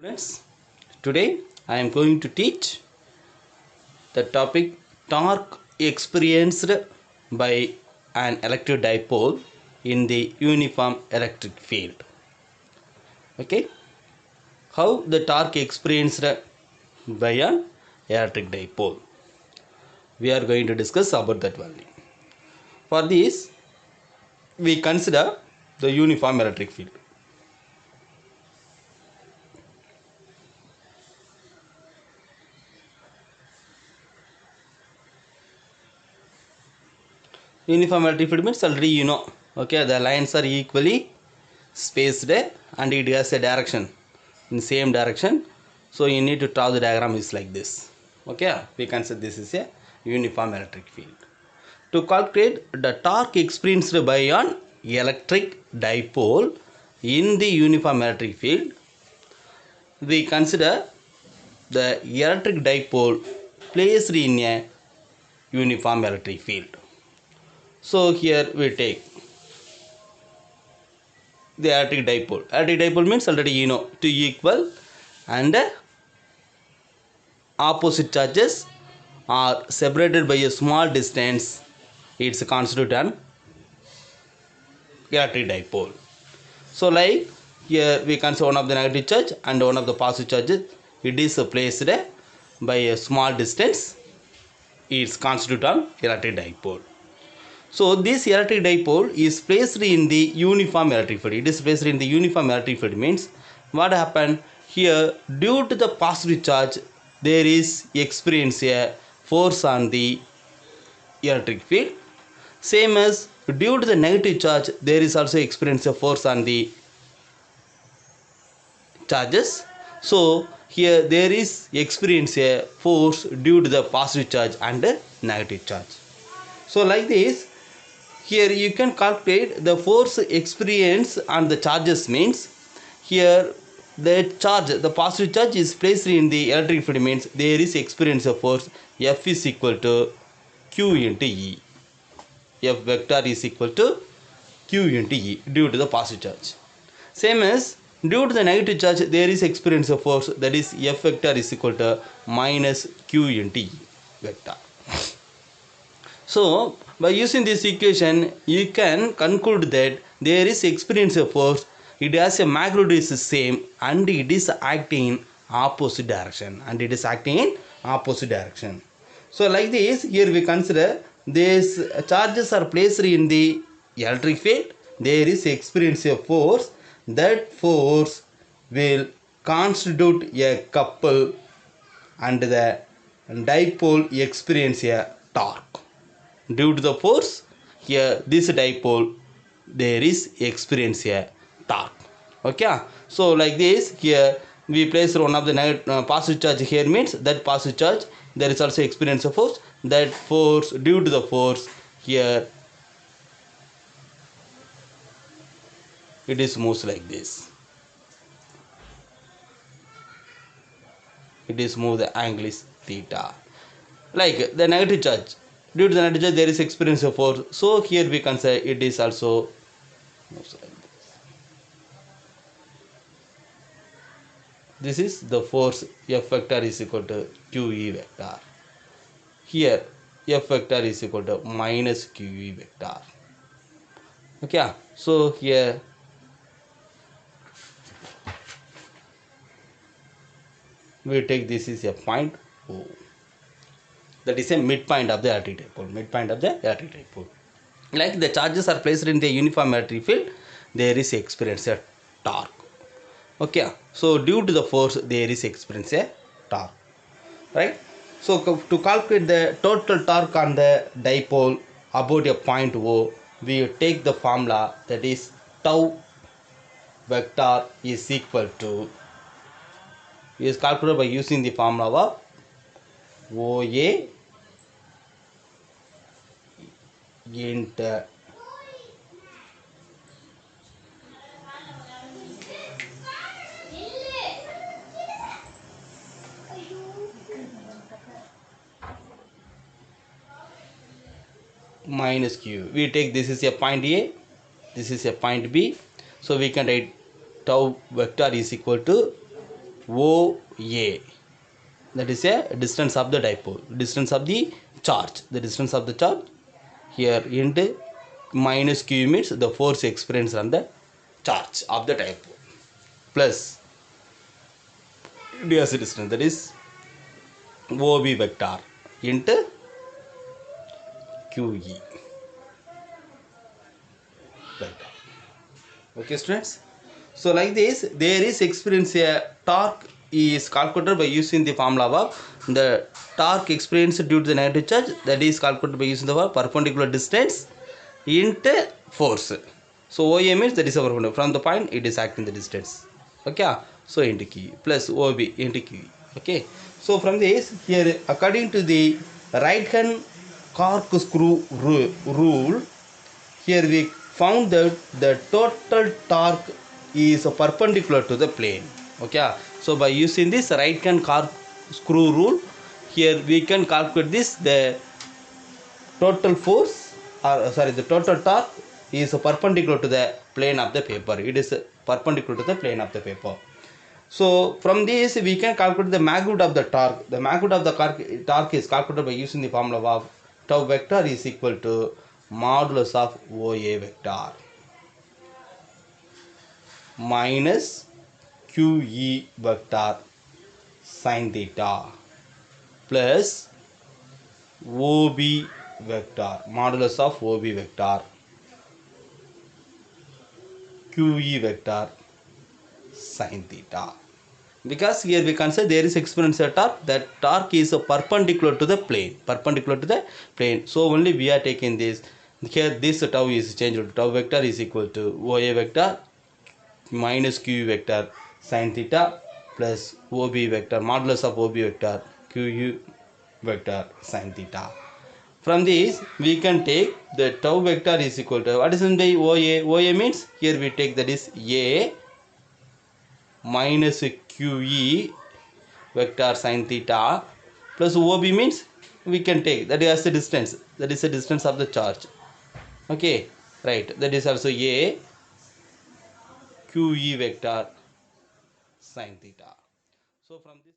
Students, today I am going to teach the topic torque experienced by an electric dipole in the uniform electric field. Okay, how the torque experienced by an electric dipole. We are going to discuss about that only. For this, we consider the uniform electric field. Uniform electric field means already you know. Okay, the lines are equally spaced and it has a direction in same direction, so you need to draw the diagram is like this. Okay, we can say this is a uniform electric field. To calculate the torque experienced by an electric dipole in the uniform electric field, we consider the electric dipole placed in a uniform electric field. So here we take the electric dipole. Electric dipole means already you know, two equal and opposite charges are separated by a small distance. It's constitute an electric dipole. So like here we can say one of the negative charge and one of the positive charges. It is placed by a small distance. It's constitute an electric dipole. So this electric dipole is placed in the uniform electric field. It is placed in the uniform electric field means what happened here, due to the positive charge there is experience a force on the electric field. Same as due to the negative charge there is also experience a force on the charges. So here there is experience a force due to the positive charge and negative charge. So like this, here you can calculate the force experience on the charges means here the charge, the positive charge is placed in the electric field means there is experience of force F is equal to Q into E. F vector is equal to Q into E due to the positive charge. Same as due to the negative charge there is experience of force, that is F vector is equal to minus Q into E vector. So by using this equation you can conclude that there is experience of force, it has a magnitude is same and it is acting in opposite direction So like this, here we consider these charges are placed in the electric field, there is experience of force, that force will constitute a couple and the dipole experience a torque. Due to the force here this dipole there is experience a torque. Okay, so like this, here we place one of the positive charge here means that positive charge there is also experience of force, that force due to the force here it is moves like this, it is move the angle is theta. Like the negative charge, due to the negative charge there is experience of force, so here we can say it is also moves like this. This is the force F vector is equal to QE vector. Here F vector is equal to minus QE vector. Okay, so here we take this is a point O. That is a midpoint of the electric dipole. Like the charges are placed in the uniform electric field, there is experience a torque. Okay, so due to the force there is experience a torque, right? So to calculate the total torque on the dipole about a point O, we take the formula, that is tau vector is equal to, is calculated by using the formula of OA into minus Q. We take this is a point A, this is a point B, so we can write tau vector is equal to OA. That is a distance of the dipole, distance of the charge, the distance of the charge here into minus q means the force experienced on the charge of the dipole plus ds distance, that is OB vector into QE vector. Okay, students. So like this, there is experience a torque is calculated by using the formula of the torque experienced due to the negative charge, that is calculated by using the perpendicular distance into force. So OA means that is our perpendicular from the point it is acting the distance. Okay, so into Q plus OB into Q. Okay, so from this here according to the right hand cork screw rule, here we found that the total torque is perpendicular to the plane. Okay, so by using this right hand corkscrew rule, here we can calculate this the total force or sorry the total torque is perpendicular to the plane of the paper. It is perpendicular to the plane of the paper. So from this we can calculate the magnitude of the torque. The magnitude of the torque is calculated by using the formula of tau vector is equal to modulus of OA vector minus QE vector sin theta plus OB vector modulus of OB vector QE vector sin theta. Because here we consider there is exponential torque, that torque is perpendicular to the plane, so only we are taking this. Here this tau is changed to tau vector is equal to OA vector minus QE vector sin theta plus OB vector modulus of OB vector QU vector sin theta. From this we can take the tau vector is equal to what is in the OA. OA means here we take that is A minus QE vector sin theta plus OB means we can take that is the distance, that is the distance of the charge. Okay, right, that is also A QE vector sin theta. So from this